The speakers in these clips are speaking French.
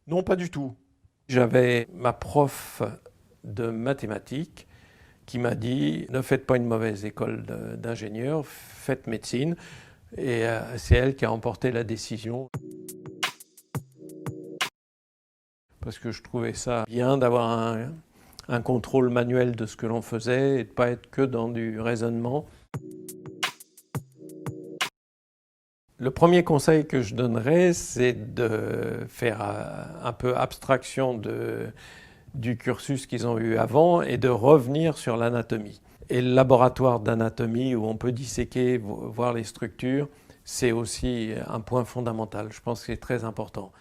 Non, pas du tout. J'avais ma prof de mathématiques qui m'a dit « Ne faites pas une mauvaise école d'ingénieur, faites médecine ». Et c'est elle qui a emporté la décision. Parce que je trouvais ça bien d'avoir un contrôle manuel de ce que l'on faisait et de ne pas être que dans du raisonnement. Le premier conseil que je donnerais, c'est de faire un peu abstraction du cursus qu'ils ont eu avant et de revenir sur l'anatomie. Et le laboratoire d'anatomie où on peut disséquer, voir les structures, c'est aussi un point fondamental. Je pense que c'est très important.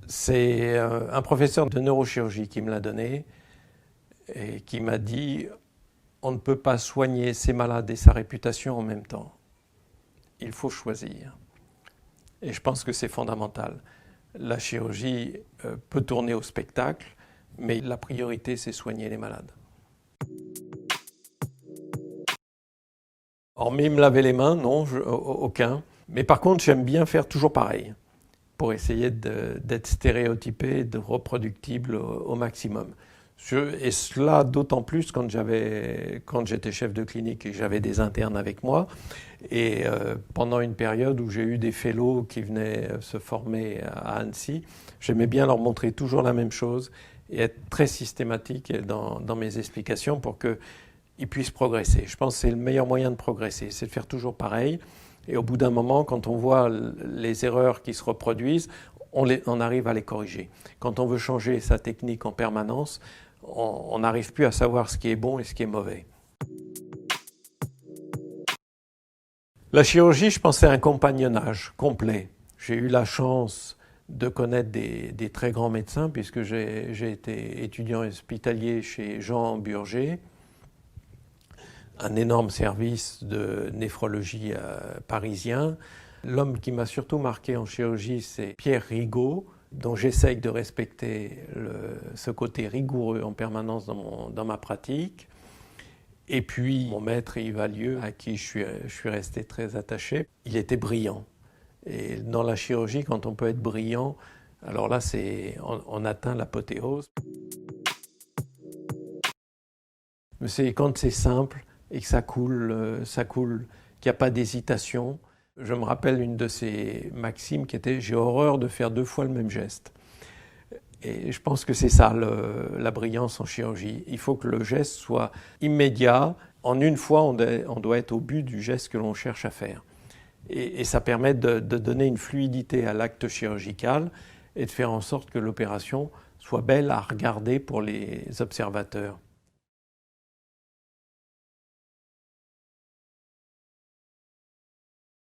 C'est un professeur de neurochirurgie qui me l'a donné et qui m'a dit « On ne peut pas soigner ses malades et sa réputation en même temps. Il faut choisir. » Et je pense que c'est fondamental. La chirurgie peut tourner au spectacle, mais la priorité, c'est soigner les malades. Hormis me laver les mains, non, aucun. Mais par contre, j'aime bien faire toujours pareil, pour essayer d'être stéréotypé, de reproductible au maximum. Et cela d'autant plus quand j'étais chef de clinique et que j'avais des internes avec moi. Et pendant une période où j'ai eu des fellows qui venaient se former à Annecy, j'aimais bien leur montrer toujours la même chose et être très systématique dans mes explications pour qu'ils puissent progresser. Je pense que c'est le meilleur moyen de progresser, c'est de faire toujours pareil. Et au bout d'un moment, quand on voit les erreurs qui se reproduisent, on arrive à les corriger. Quand on veut changer sa technique en permanence, on n'arrive plus à savoir ce qui est bon et ce qui est mauvais. La chirurgie, je pensais à un compagnonnage complet. J'ai eu la chance de connaître des très grands médecins puisque j'ai été étudiant hospitalier chez Jean Burger, un énorme service de néphrologie parisien. L'homme qui m'a surtout marqué en chirurgie, c'est Pierre Rigaud, dont j'essaye de respecter ce côté rigoureux en permanence dans ma pratique. Et puis mon maître Yves Allieux, à qui je suis resté très attaché, il était brillant. Et dans la chirurgie, quand on peut être brillant, alors là, on atteint l'apothéose. Mais c'est quand c'est simple et que ça coule, qu'il n'y a pas d'hésitation. Je me rappelle une de ces maximes qui était « j'ai horreur de faire 2 fois le même geste ». Et je pense que c'est ça la brillance en chirurgie. Il faut que le geste soit immédiat. En une fois, on doit être au but du geste que l'on cherche à faire. Et ça permet de donner une fluidité à l'acte chirurgical et de faire en sorte que l'opération soit belle à regarder pour les observateurs.